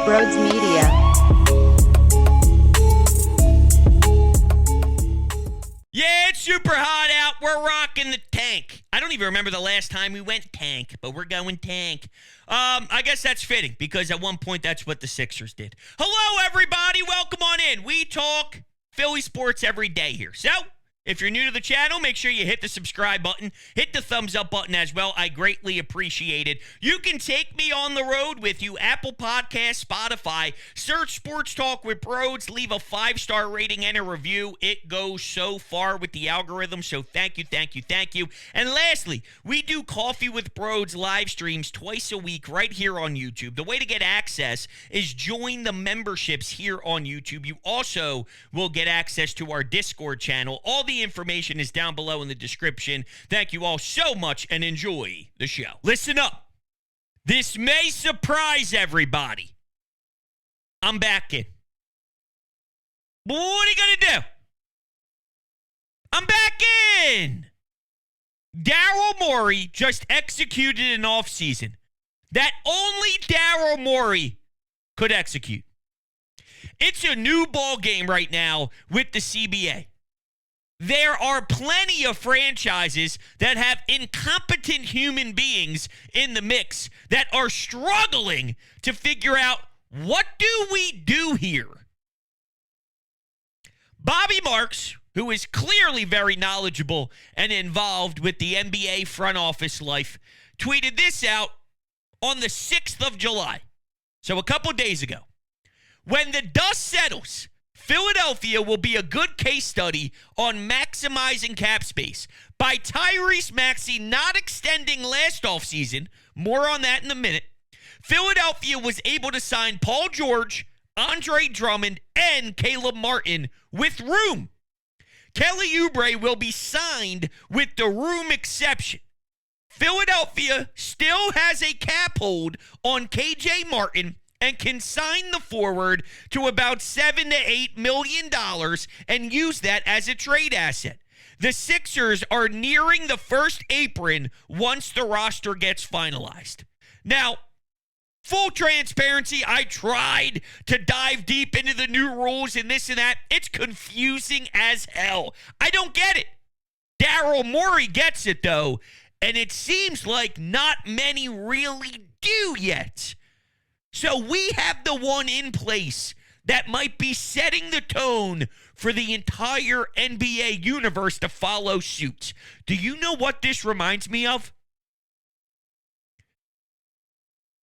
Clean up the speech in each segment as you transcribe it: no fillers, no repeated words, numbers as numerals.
Broads Media. Yeah, it's super hot out. We're rocking the tank. I don't even remember the last time we went tank, but we're going tank. I guess that's fitting because at one point that's what the Sixers did. Hello, everybody. Welcome on in. We talk Philly sports every day here. So, if you're new to the channel, make sure you hit the subscribe button. Hit the thumbs up button as well. I greatly appreciate it. You can take me on the road with you. Apple Podcasts, Spotify. Search Sports Talk with Broads. Leave a 5-star rating and a review. It goes so far with the algorithm, so thank you, thank you, thank you. And lastly, we do Coffee with Broads live streams twice a week right here on YouTube. The way to get access is join the memberships here on YouTube. You also will get access to our Discord channel. All the information is down below in the description. Thank you all so much and enjoy the show. Listen up. This may surprise everybody. I'm back in. But what are you going to do? I'm back in. Daryl Morey just executed an offseason that only Daryl Morey could execute. It's a new ball game right now with the CBA. There are plenty of franchises that have incompetent human beings in the mix that are struggling to figure out, what do we do here? Bobby Marks, who is clearly very knowledgeable and involved with the NBA front office life, tweeted this out on the 6th of July, so a couple days ago. When the dust settles, Philadelphia will be a good case study on maximizing cap space. By Tyrese Maxey not extending last offseason, more on that in a minute, Philadelphia was able to sign Paul George, Andre Drummond, and Caleb Martin with room. Kelly Oubre will be signed with the room exception. Philadelphia still has a cap hold on KJ Martin and can sign the forward to about $7 to $8 million and use that as a trade asset. The Sixers are nearing the first apron once the roster gets finalized. Now, full transparency, I tried to dive deep into the new rules and this and that. It's confusing as hell. I don't get it. Daryl Morey gets it, though, and it seems like not many really do yet. So we have the one in place that might be setting the tone for the entire NBA universe to follow suit. Do you know what this reminds me of?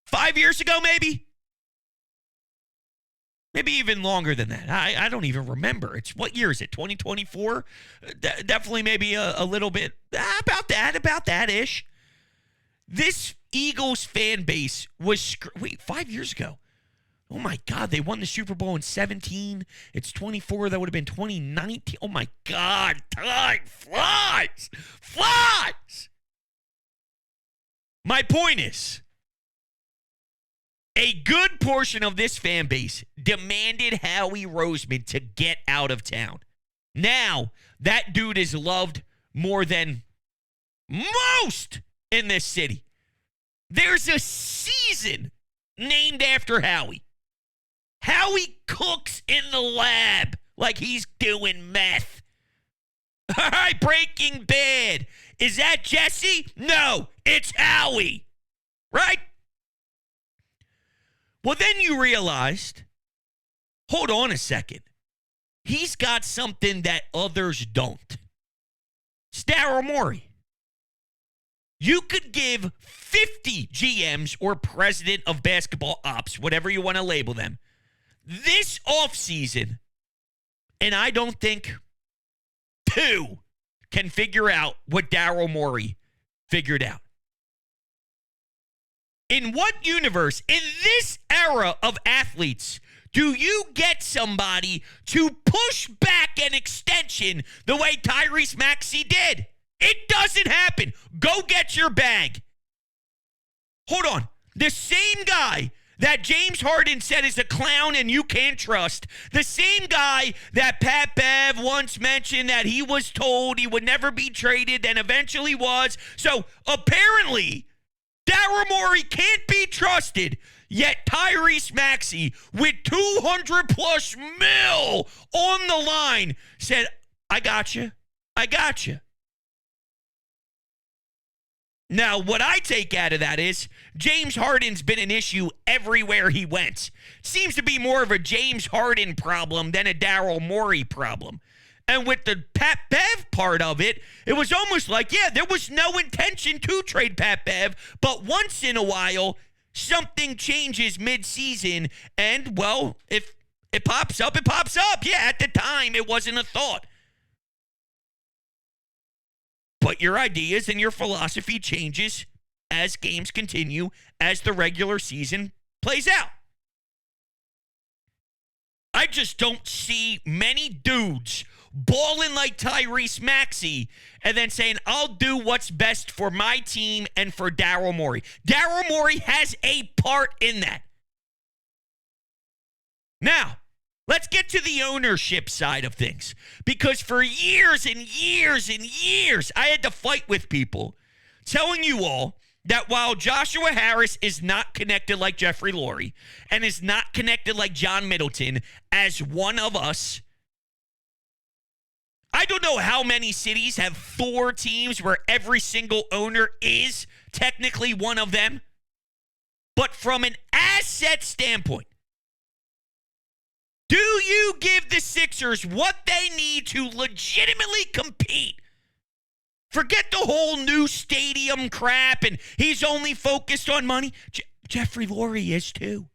5 years ago, maybe? Maybe even longer than that. I don't even remember. What year is it? 2024? Definitely maybe a little bit. About that-ish. This Eagles fan base was, 5 years ago. Oh my God, they won the Super Bowl in 17. It's 24. That would have been 2019. Oh my God, time flies. Flies. My point is, a good portion of this fan base demanded Howie Roseman to get out of town. Now, that dude is loved more than most in this city. There's a season named after Howie. Howie cooks in the lab like he's doing meth. All right, Breaking Bad. Is that Jesse? No, it's Howie. Right? Well, then you realized, hold on a second. He's got something that others don't. It's Daryl Morey. You could give 50 GMs or president of basketball ops, whatever you want to label them, this offseason, and I don't think 2 can figure out what Daryl Morey figured out. In what universe, in this era of athletes, do you get somebody to push back an extension the way Tyrese Maxey did? It doesn't happen. Go get your bag. Hold on. The same guy that James Harden said is a clown and you can't trust, the same guy that Pat Bev once mentioned that he was told he would never be traded and eventually was. So apparently, Daryl Morey can't be trusted. Yet Tyrese Maxey, with 200 plus mil on the line, said, I got you. I got you. Now, what I take out of that is James Harden's been an issue everywhere he went. Seems to be more of a James Harden problem than a Daryl Morey problem. And with the Pat Bev part of it, it was almost like, yeah, there was no intention to trade Pat Bev, but once in a while, something changes mid-season, and, well, if it pops up, it pops up. Yeah, at the time, it wasn't a thought. But your ideas and your philosophy changes as games continue, as the regular season plays out. I just don't see many dudes balling like Tyrese Maxey and then saying, I'll do what's best for my team and for Daryl Morey. Daryl Morey has a part in that. Now, let's get to the ownership side of things. Because for years and years and years, I had to fight with people telling you all that while Joshua Harris is not connected like Jeffrey Lurie and is not connected like John Middleton as one of us, I don't know how many cities have 4 teams where every single owner is technically one of them. But from an asset standpoint, do you give the Sixers what they need to legitimately compete? Forget the whole new stadium crap and he's only focused on money. Jeffrey Lurie is too.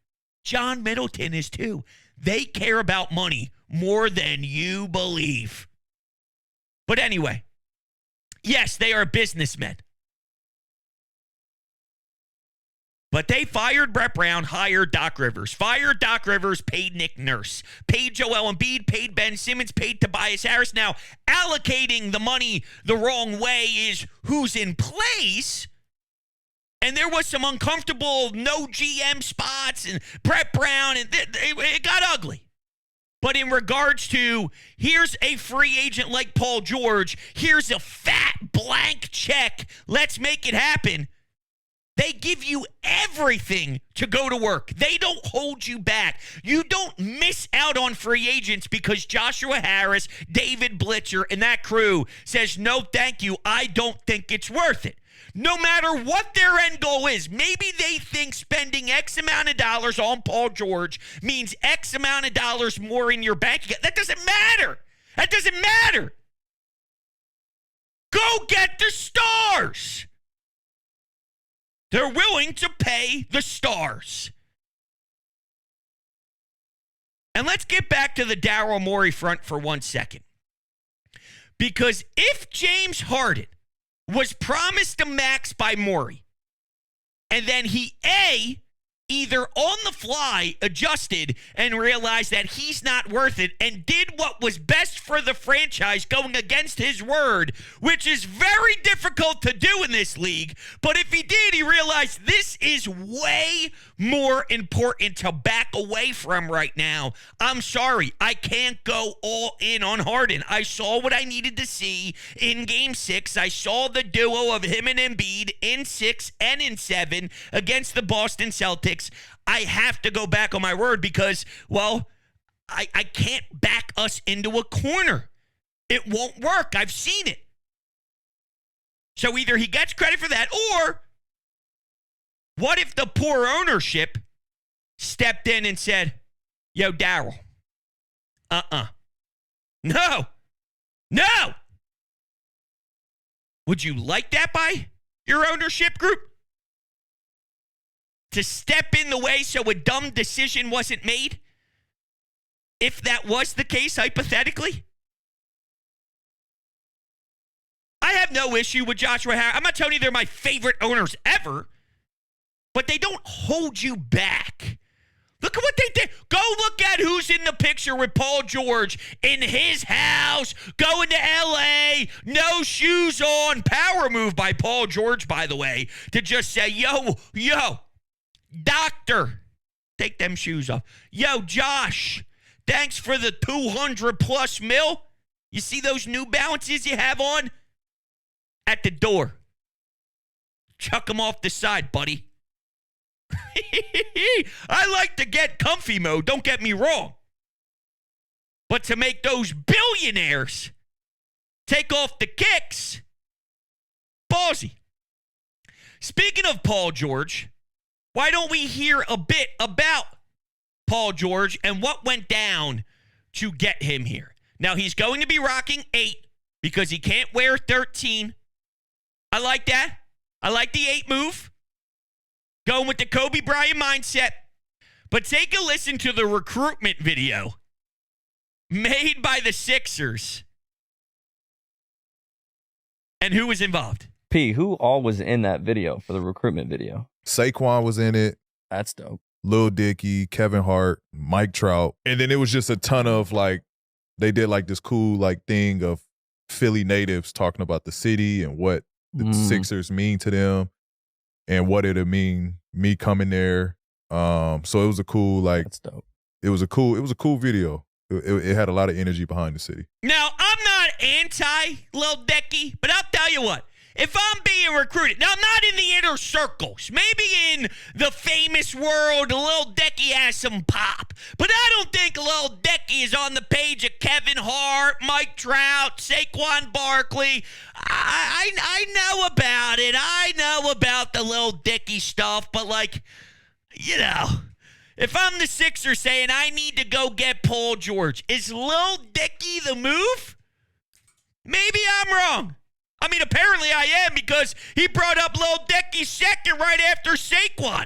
John Middleton is too. They care about money more than you believe. But anyway, yes, they are businessmen. But they fired Brett Brown, hired Doc Rivers. Fired Doc Rivers, paid Nick Nurse. Paid Joel Embiid, paid Ben Simmons, paid Tobias Harris. Now, allocating the money the wrong way is who's in place. And there was some uncomfortable no GM spots and Brett Brown, and it got ugly. But in regards to, here's a free agent like Paul George, here's a fat blank check, let's make it happen. They give you everything to go to work. They don't hold you back. You don't miss out on free agents because Joshua Harris, David Blitzer, and that crew says, no, thank you, I don't think it's worth it. No matter what their end goal is, maybe they think spending X amount of dollars on Paul George means X amount of dollars more in your bank account. That doesn't matter. That doesn't matter. Go get the stars. They're willing to pay the stars. And let's get back to the Daryl Morey front for 1 second. Because if James Harden was promised a max by Morey, and then he, either on the fly adjusted and realized that he's not worth it and did what was best for the franchise going against his word, which is very difficult to do in this league. But if he did, he realized this is way more important to back away from right now. I'm sorry, I can't go all in on Harden. I saw what I needed to see in Game 6. I saw the duo of him and Embiid in 6 and in 7 against the Boston Celtics. I have to go back on my word because, well, I can't back us into a corner. It won't work. I've seen it. So either he gets credit for that, or what if the poor ownership stepped in and said, yo, Daryl, no. Would you like that by your ownership group? To step in the way so a dumb decision wasn't made? If that was the case, hypothetically? I have no issue with Joshua Harris. I'm not telling you they're my favorite owners ever, but they don't hold you back. Look at what they did. Go look at who's in the picture with Paul George in his house, going to L.A., no shoes on. Power move by Paul George, by the way, to just say, yo, doctor, take them shoes off. Yo, Josh, thanks for the 200 plus mil. You see those New Balances you have on? At the door. Chuck them off the side, buddy. I like to get comfy mode, don't get me wrong. But to make those billionaires take off the kicks, ballsy. Speaking of Paul George, why don't we hear a bit about Paul George and what went down to get him here? Now, he's going to be rocking 8 because he can't wear 13. I like that. I like the 8 move. Going with the Kobe Bryant mindset. But take a listen to the recruitment video made by the Sixers. And who was involved? P, who all was in that video for the recruitment video? Saquon was in it. That's dope. Lil Dicky, Kevin Hart, Mike Trout. And then it was just a ton of like, they did like this cool like thing of Philly natives talking about the city and what the Sixers mean to them and what it'll mean me coming there. So it was a cool like, that's dope. It was a cool video. It had a lot of energy behind the city. Now, I'm not anti Lil Dicky, but I'll tell you what. If I'm being recruited, now not in the inner circles, maybe in the famous world, Lil Dicky has some pop. But I don't think Lil Dicky is on the page of Kevin Hart, Mike Trout, Saquon Barkley. I know about it. I know about the Lil Dicky stuff, but like, you know, if I'm the Sixers saying I need to go get Paul George, is Lil Dicky the move? Maybe I'm wrong. I mean, apparently I am because he brought up Lil Dicky second right after Saquon.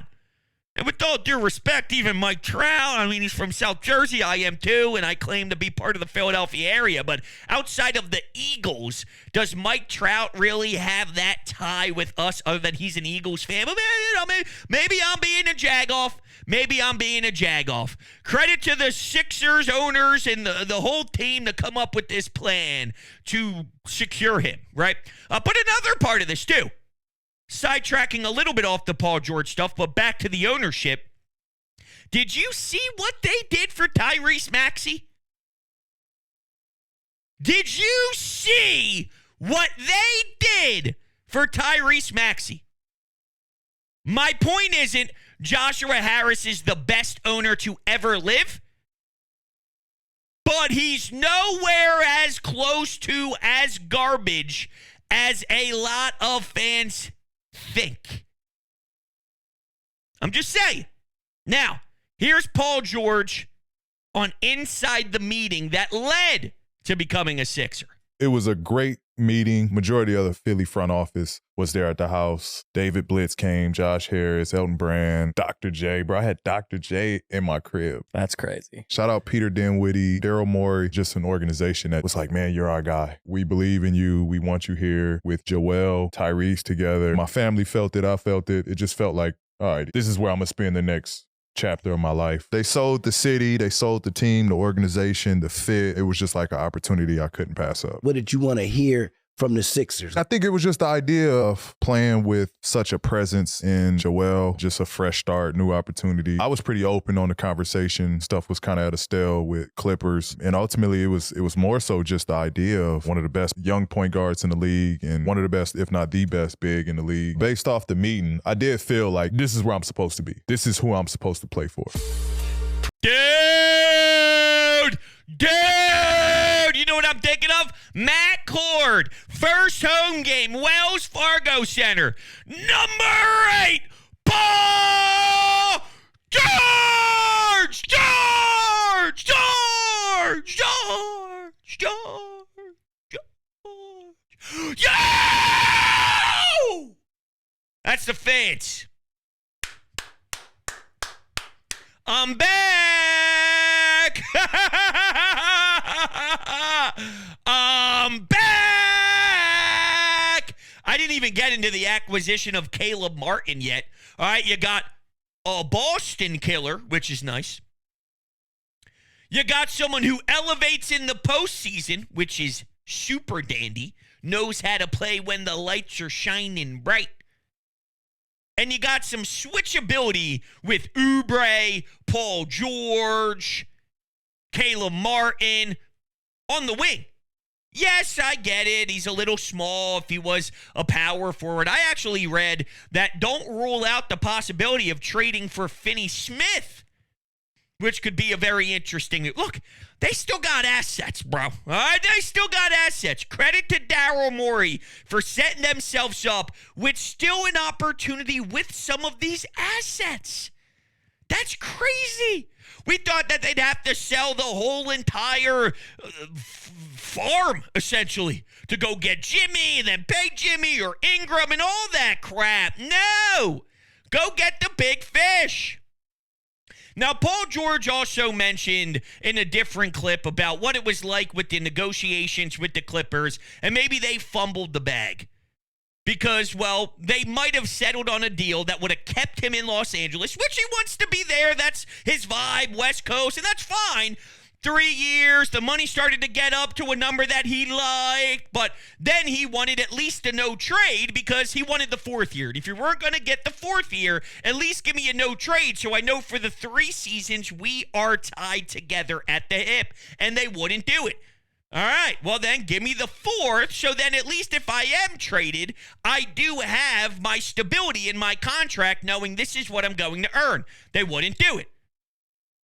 And with all due respect, even Mike Trout, I mean, he's from South Jersey. I am too, and I claim to be part of the Philadelphia area. But outside of the Eagles, does Mike Trout really have that tie with us other than he's an Eagles fan? But, maybe I'm being a jag-off. Maybe I'm being a jag-off. Credit to the Sixers owners and the whole team to come up with this plan to secure him, right? But another part of this, too, sidetracking a little bit off the Paul George stuff, but back to the ownership. Did you see what they did for Tyrese Maxey? Did you see what they did for Tyrese Maxey? My point isn't Joshua Harris is the best owner to ever live, but he's nowhere as close to as garbage as a lot of fans think. I'm just saying. Now, here's Paul George on Inside the Meeting that led to becoming a Sixer. It was a great meeting. Majority of the Philly front office was there at the house. David Blitz came, Josh Harris, Elton Brand, Dr. J. Bro, I had Dr. J in my crib. That's crazy. Shout out Peter Dinwiddie, Daryl Morey, just an organization that was like, man, you're our guy. We believe in you. We want you here with Joel, Tyrese together. My family felt it. I felt it. It just felt like, all right, this is where I'm going to spend the next chapter of my life. They sold the city, they sold the team, the organization, the fit. It was just like an opportunity I couldn't pass up. What did you want to hear from the Sixers? I think it was just the idea of playing with such a presence in Joel, just a fresh start, new opportunity. I was pretty open on the conversation. Stuff was kind of at a stale with Clippers. And ultimately, it was more so just the idea of one of the best young point guards in the league and one of the best, if not the best, big in the league. Based off the meeting, I did feel like this is where I'm supposed to be. This is who I'm supposed to play for. Dude, you know what I'm thinking of? Matt Cord, first home game, Wells Fargo Center. Number 8, Paul George! George! George! George! George! George! Yo! That's the fans. I'm back! I'm back! I didn't even get into the acquisition of Caleb Martin yet. All right, you got a Boston killer, which is nice. You got someone who elevates in the postseason, which is super dandy, knows how to play when the lights are shining bright. And you got some switchability with Oubre, Paul George, Caleb Martin on the wing. Yes, I get it. He's a little small if he was a power forward. I actually read that don't rule out the possibility of trading for Finney Smith, which could be a very interesting. Look, they still got assets, bro. All right, they still got assets. Credit to Daryl Morey for setting themselves up with still an opportunity with some of these assets. That's crazy. We thought that they'd have to sell the whole entire farm, essentially, to go get Jimmy and then pay Jimmy or Ingram and all that crap. No. Go get the big fish. Now, Paul George also mentioned in a different clip about what it was like with the negotiations with the Clippers, and maybe they fumbled the bag. Because, well, they might have settled on a deal that would have kept him in Los Angeles, which he wants to be there. That's his vibe, West Coast, and that's fine. 3 years, the money started to get up to a number that he liked, but then he wanted at least a no trade because he wanted the 4th year. And if you weren't going to get the 4th year, at least give me a no trade so I know for the 3 seasons we are tied together at the hip, and they wouldn't do it. All right, well then give me the 4th, so then at least if I am traded, I do have my stability in my contract knowing this is what I'm going to earn. They wouldn't do it.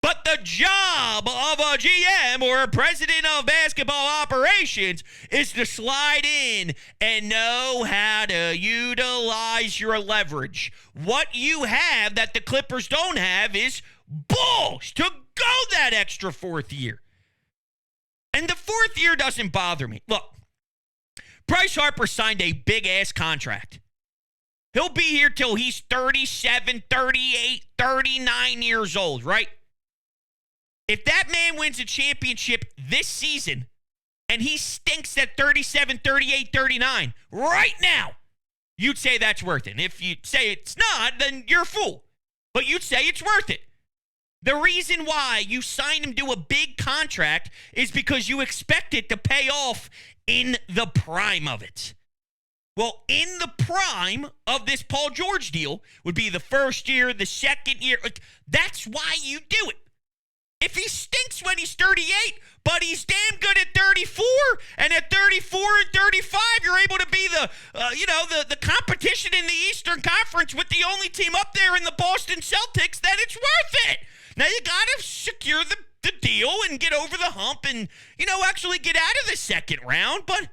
But the job of a GM or a president of basketball operations is to slide in and know how to utilize your leverage. What you have that the Clippers don't have is balls to go that extra 4th year. And the 4th year doesn't bother me. Look, Bryce Harper signed a big-ass contract. He'll be here till he's 37, 38, 39 years old, right? If that man wins a championship this season and he stinks at 37, 38, 39, right now, you'd say that's worth it. And if you say it's not, then you're a fool. But you'd say it's worth it. The reason why you sign him to a big contract is because you expect it to pay off in the prime of it. Well, in the prime of this Paul George deal would be the 1st year, the 2nd year. That's why you do it. If he stinks when he's 38, but he's damn good at 34, and at 34 and 35, you're able to be the competition in the Eastern Conference with the only team up there in the Boston Celtics, then it's worth it. Now, you got to secure the deal and get over the hump and, actually get out of the 2nd round. But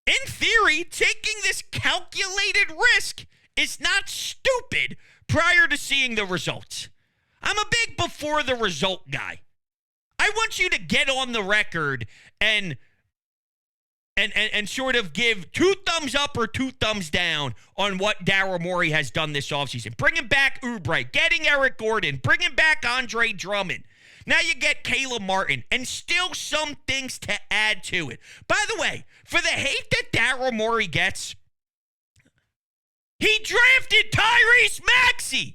in theory, taking this calculated risk is not stupid prior to seeing the results. I'm a big before the result guy. I want you to get on the record and sort of give 2 thumbs up or 2 thumbs down on what Daryl Morey has done this offseason. Bringing back Oubre, getting Eric Gordon, bringing back Andre Drummond. Now you get Caleb Martin, and still some things to add to it. By the way, for the hate that Daryl Morey gets, he drafted Tyrese Maxey.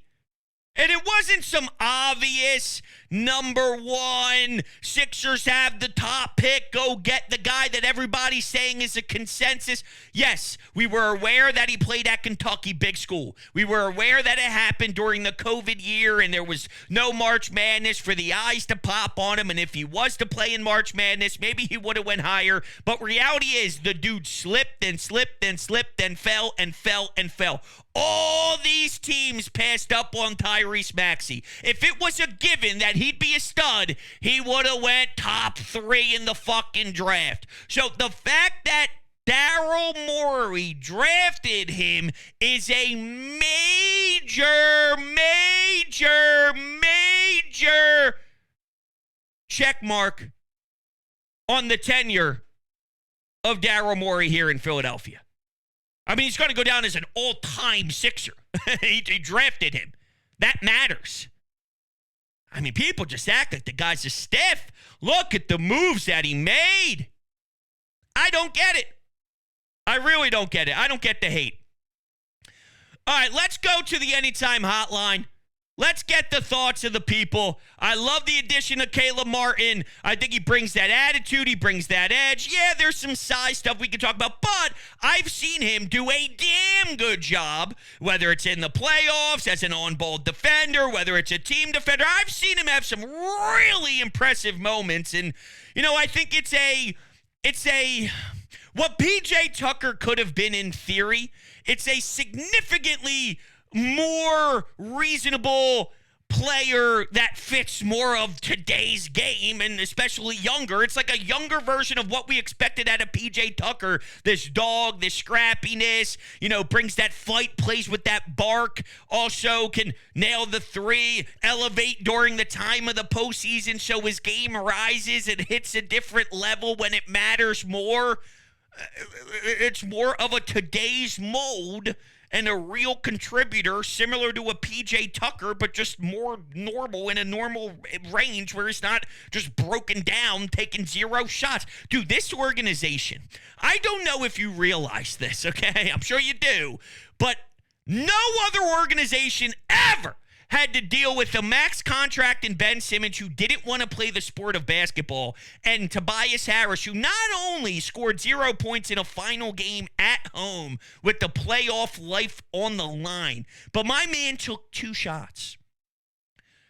And it wasn't some obvious number 1, Sixers have the top pick, go get the guy that everybody's saying is a consensus. Yes, we were aware that he played at Kentucky Big School. We were aware that it happened during the COVID year and there was no March Madness for the eyes to pop on him. And if he was to play in March Madness, maybe he would have went higher. But reality is the dude slipped and slipped and slipped and fell and fell and fell. All these teams passed up on Tyrese Maxey. If it was a given that he'd be a stud, he would have went top 3 in the fucking draft. So the fact that Daryl Morey drafted him is a major check mark on the tenure of Daryl Morey here in Philadelphia. I mean, he's going to go down as an all-time Sixer. he drafted him. That matters. I mean, people just act like the guy's a stiff. Look at the moves that he made. I don't get it. I really don't get it. I don't get the hate. All right, let's go to the Anytime Hotline. Let's get the thoughts of the people. I love the addition of Caleb Martin. I think he brings that attitude. He brings that edge. Yeah, there's some size stuff we can talk about, but I've seen him do a damn good job, whether it's in the playoffs as an on-ball defender, whether it's a team defender. I've seen him have some really impressive moments, and, I think it's a what PJ Tucker could have been in theory, it's a significantly more reasonable player that fits more of today's game, and especially younger. It's like a younger version of what we expected out of PJ Tucker. This dog, this scrappiness, brings that fight, plays with that bark, also can nail the three, elevate during the time of the postseason so his game rises and hits a different level when it matters more. It's more of a today's mold and a real contributor, similar to a PJ Tucker, but just more normal, in a normal range where he's not just broken down, taking 0 shots. Dude, this organization, I don't know if you realize this, okay? I'm sure you do, but no other organization ever had to deal with the max contract in Ben Simmons, who didn't want to play the sport of basketball, and Tobias Harris, who not only scored 0 points in a final game at home with the playoff life on the line, but my man took 2 shots.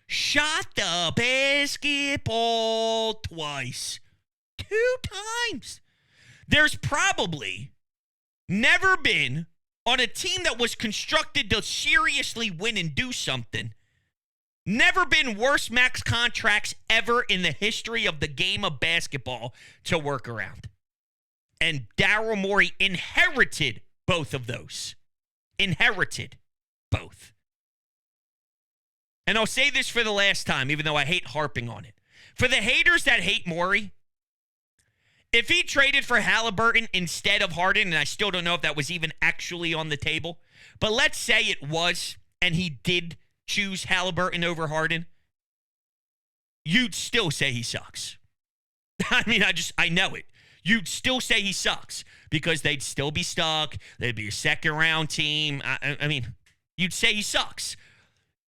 Shot the basketball twice. 2 times. There's probably never been, on a team that was constructed to seriously win and do something, never been worse max contracts ever in the history of the game of basketball to work around. And Daryl Morey inherited both of those. Inherited both. And I'll say this for the last time, even though I hate harping on it. For the haters that hate Morey, if he traded for Halliburton instead of Harden, and I still don't know if that was even actually on the table, but let's say it was, and he did choose Halliburton over Harden, you'd still say he sucks. I mean, I know it. You'd still say he sucks because they'd still be stuck. They'd be a second-round team. I mean, you'd say he sucks.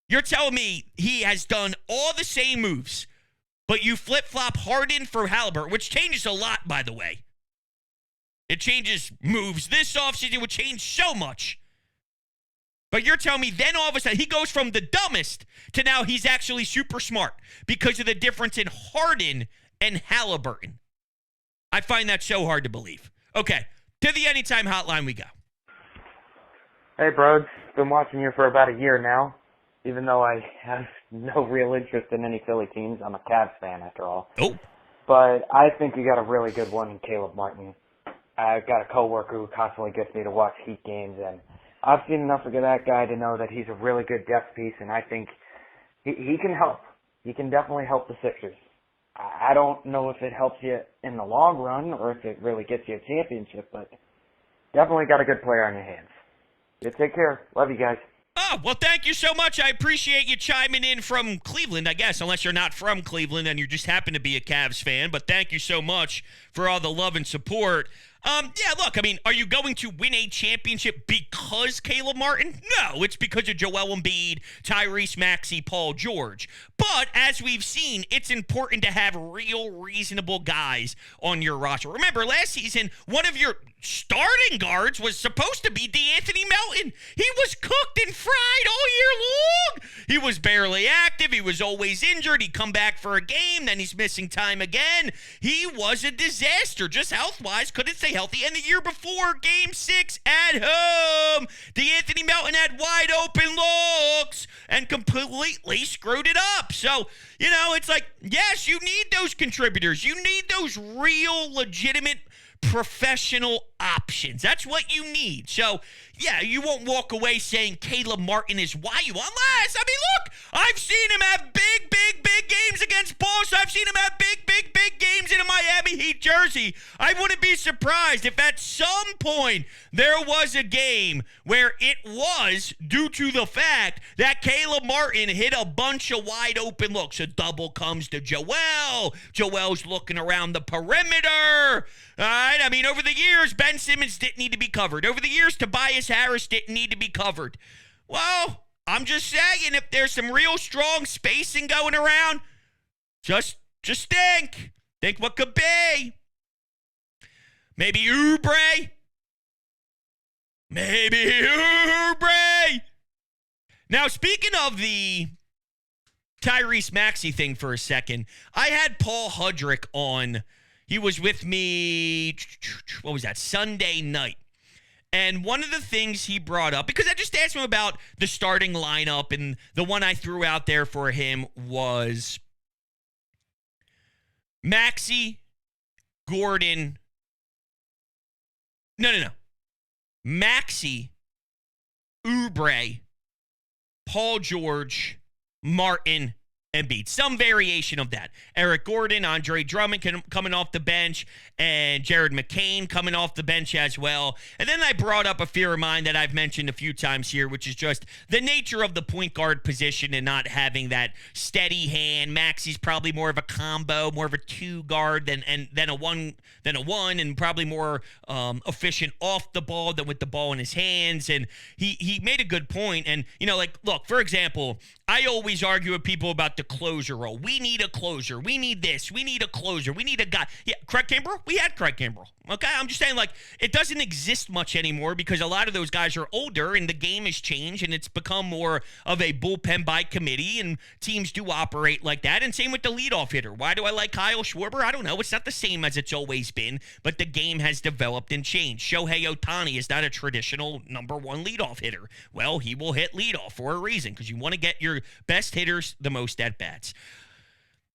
You're telling me he has done all the same moves, but you flip-flop Harden for Halliburton, which changes a lot, by the way. It changes moves. This offseason would change so much. But you're telling me then all of a sudden he goes from the dumbest to now he's actually super smart because of the difference in Harden and Halliburton. I find that so hard to believe. Okay, to the Anytime Hotline we go. Hey, bros. Been watching you for about a year now. Even though I have no real interest in any Philly teams. I'm a Cavs fan, after all. Oh. But I think you got a really good one in Caleb Martin. I've got a coworker who constantly gets me to watch Heat games, and I've seen enough of that guy to know that he's a really good depth piece, and I think he can help. He can definitely help the Sixers. I don't know if it helps you in the long run or if it really gets you a championship, but definitely got a good player on your hands. You take care. Love you guys. Oh, well, thank you so much. I appreciate you chiming in from Cleveland, I guess, unless you're not from Cleveland and you just happen to be a Cavs fan. But thank you so much for all the love and support. Yeah, look, I mean, are you going to win a championship because Caleb Martin? No, it's because of Joel Embiid, Tyrese Maxey, Paul George. But as we've seen, it's important to have real, reasonable guys on your roster. Remember, last season, one of your starting guards was supposed to be DeAnthony Melton. He was cooked and fried all year long. He was barely active. He was always injured. He'd come back for a game, then he's missing time again. He was a disaster, just health-wise. Couldn't stay healthy. And the year before, Game 6 at home, DeAnthony Melton had wide open looks and completely screwed it up. So, you know, it's like, yes, you need those contributors. You need those real, legitimate, professional options. That's what you need. So, yeah, you won't walk away saying Caleb Martin is why you, unless, I mean, look, I've seen him have big games against Boston. I've seen him have big games in a Miami Heat jersey. I wouldn't be surprised if at some point there was a game where it was due to the fact that Caleb Martin hit a bunch of wide open looks. A double comes to Joel. Joel's looking around the perimeter. All right, I mean, over the years, Ben Simmons didn't need to be covered. Over the years, Tobias Harris didn't need to be covered. Well, I'm just saying, if there's some real strong spacing going around, just think. Think what could be. Maybe Oubre. Now, speaking of the Tyrese Maxey thing for a second, I had Paul Hudrick on. He was with me, what was that, Sunday night. And one of the things he brought up, because I just asked him about the starting lineup, and the one I threw out there for him was Maxey, Gordon. No. Maxey, Oubre, Paul George, Martin, Embiid. Some variation of that. Eric Gordon, Andre Drummond coming off the bench, and Jared McCain coming off the bench as well. And then I brought up a fear of mine that I've mentioned a few times here, which is just the nature of the point guard position and not having that steady hand. Maxey's probably more of a combo, more of a two guard than a one, and probably more efficient off the ball than with the ball in his hands. And he made a good point. And, look, for example, I always argue with people about the closer role. We need a closer. We need this. We need a closer. We need a guy. Yeah, Craig Kimbrell? We had Craig Kimbrell. Okay? I'm just saying, it doesn't exist much anymore because a lot of those guys are older and the game has changed and it's become more of a bullpen by committee, and teams do operate like that. And same with the leadoff hitter. Why do I like Kyle Schwarber? I don't know. It's not the same as it's always been, but the game has developed and changed. Shohei Ohtani is not a traditional number one leadoff hitter. Well, he will hit leadoff for a reason because you want to get your best hitters the most at-bats.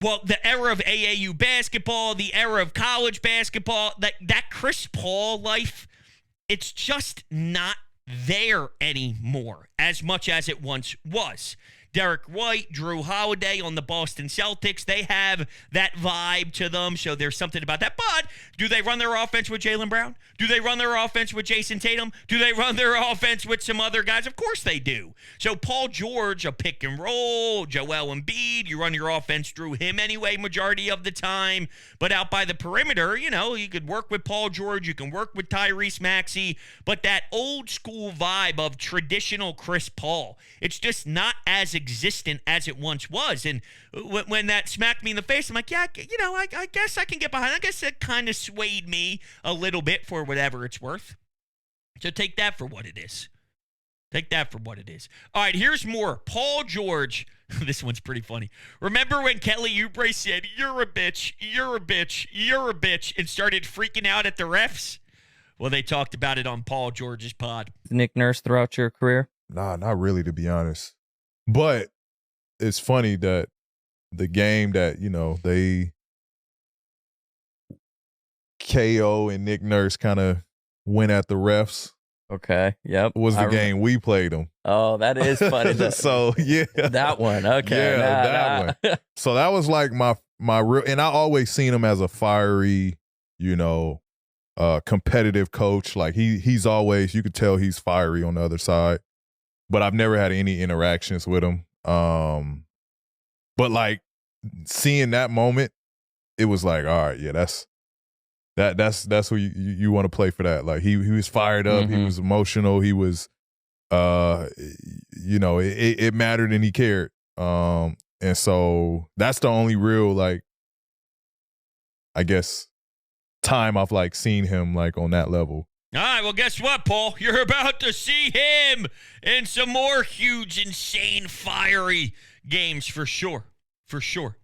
Well, the era of AAU basketball, the era of college basketball, that Chris Paul life, it's just not there anymore as much as it once was. Derek White, Drew Holiday on the Boston Celtics, they have that vibe to them, so there's something about that. But do they run their offense with Jaylen Brown? Do they run their offense with Jason Tatum? Do they run their offense with some other guys? Of course they do. So Paul George, a pick and roll, Joel Embiid, you run your offense through him anyway majority of the time. But out by the perimeter, you could work with Paul George, you can work with Tyrese Maxey, but that old school vibe of traditional Chris Paul, it's just not as existent as it once was. And when that smacked me in the face, I'm like, yeah, I guess I can get behind. I guess it kind of swayed me a little bit for whatever it's worth. So take that for what it is. Take that for what it is. All right, here's more. Paul George. This one's pretty funny. Remember when Kelly Oubre said, "You're a bitch, you're a bitch, you're a bitch," and started freaking out at the refs? Well, they talked about it on Paul George's pod. Nick Nurse throughout your career? Nah, not really, to be honest. But it's funny that the game that, they KO and Nick Nurse kind of went at the refs. Okay, yep. Was the game we played them. Oh, that is funny. So, yeah. That one, okay. Yeah, that one. So that was like my real, and I always seen him as a fiery, competitive coach. Like he's always, you could tell he's fiery on the other side. But I've never had any interactions with him. But like seeing that moment, it was like, all right, yeah, that's who you want to play for that. Like he was fired up, he was emotional, he was it mattered and he cared. And so that's the only real, like, I guess, time I've like seen him like on that level. All right, well, guess what, Paul? You're about to see him in some more huge, insane, fiery games for sure. For sure.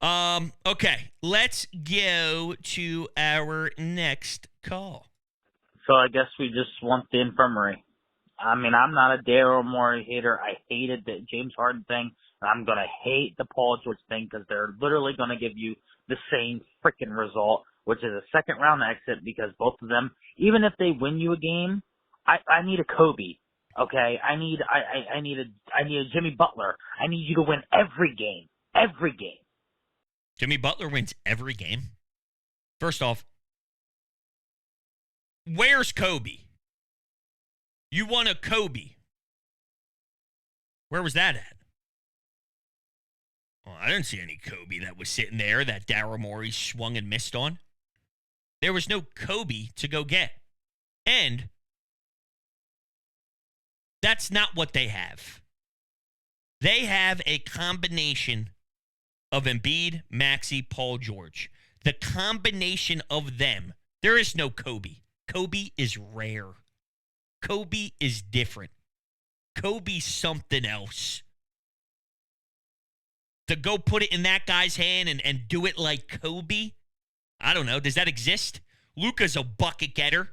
Okay, let's go to our next call. So I guess we just want the infirmary. I mean, I'm not a Daryl Morey hater. I hated the James Harden thing, and I'm going to hate the Paul George thing because they're literally going to give you the same freaking result, which is a second-round exit because both of them, even if they win you a game, I need a Kobe, okay? I need a Jimmy Butler. I need you to win every game. Every game. Jimmy Butler wins every game? First off, where's Kobe? You won a Kobe. Where was that at? Well, I didn't see any Kobe that was sitting there that Daryl Morey swung and missed on. There was no Kobe to go get. And that's not what they have. They have a combination of Embiid, Maxey, Paul George. The combination of them. There is no Kobe. Kobe is rare. Kobe is different. Kobe's something else. To go put it in that guy's hand and do it like Kobe, I don't know. Does that exist? Luka's a bucket getter.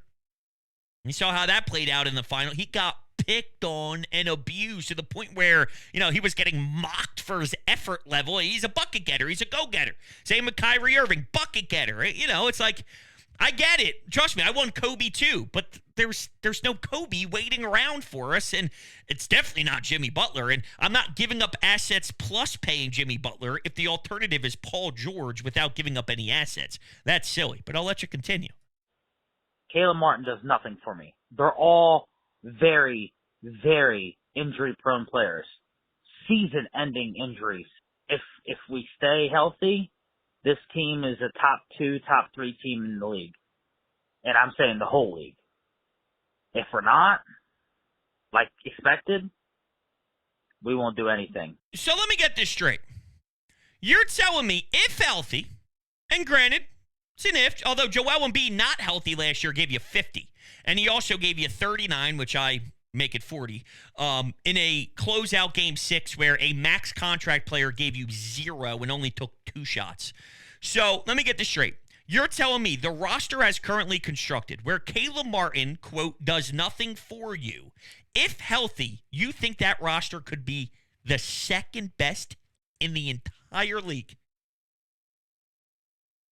You saw how that played out in the final. He got picked on and abused to the point where, he was getting mocked for his effort level. He's a bucket getter. He's a go-getter. Same with Kyrie Irving, bucket getter. It's like, I get it. Trust me, I want Kobe too, but there's no Kobe waiting around for us, and it's definitely not Jimmy Butler, and I'm not giving up assets plus paying Jimmy Butler if the alternative is Paul George without giving up any assets. That's silly, but I'll let you continue. Caleb Martin does nothing for me. They're all very, very injury-prone players. Season-ending injuries. If we stay healthy, this team is a top 2, top 3 team in the league. And I'm saying the whole league. If we're not, like expected, we won't do anything. So let me get this straight. You're telling me if healthy, and granted, it's an if, although Joel Embiid not healthy last year gave you 50. And he also gave you 39, which I make it 40, in a closeout game 6 where a max contract player gave you 0 and only took 2 shots. So let me get this straight. You're telling me the roster as currently constructed, where Caleb Martin, quote, does nothing for you, if healthy, you think that roster could be the second best in the entire league?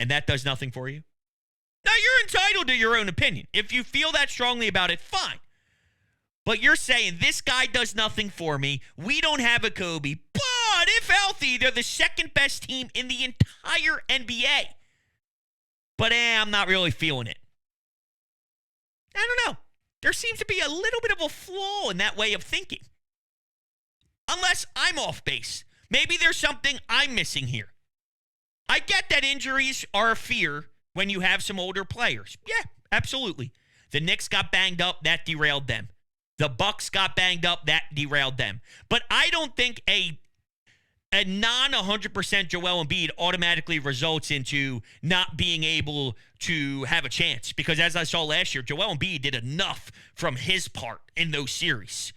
And that does nothing for you? Now, you're entitled to your own opinion. If you feel that strongly about it, fine. But you're saying this guy does nothing for me. We don't have a Kobe. But if healthy, they're the second best team in the entire NBA. But I'm not really feeling it. I don't know. There seems to be a little bit of a flaw in that way of thinking. Unless I'm off base. Maybe there's something I'm missing here. I get that injuries are a fear when you have some older players. Yeah, absolutely. The Knicks got banged up, that derailed them. The Bucks got banged up, that derailed them. But I don't think a non-100% Joel Embiid automatically results into not being able to have a chance. Because as I saw last year, Joel Embiid did enough from his part in those series.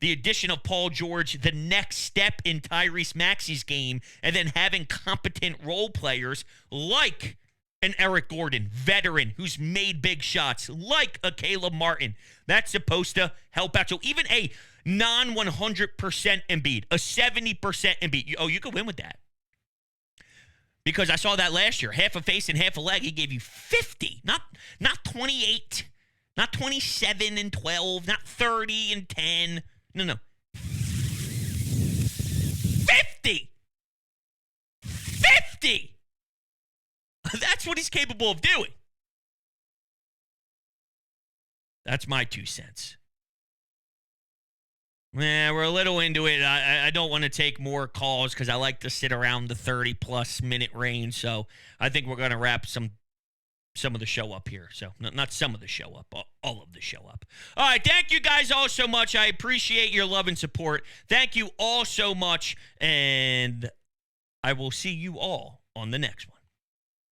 The addition of Paul George, the next step in Tyrese Maxey's game, and then having competent role players like an Eric Gordon, veteran, who's made big shots, like a Caleb Martin. That's supposed to help out. So even a non-100% Embiid, a 70% Embiid, you could win with that. Because I saw that last year. Half a face and half a leg, he gave you 50. Not 28, not 27 and 12, not 30 and 10. No. 50! 50! That's what he's capable of doing. That's my 2 cents. We're a little into it. I don't want to take more calls because I like to sit around the 30-plus minute range. So I think we're going to wrap some of the show up here. So not some of the show up, all of the show up. All right, thank you guys all so much. I appreciate your love and support. Thank you all so much, and I will see you all on the next one.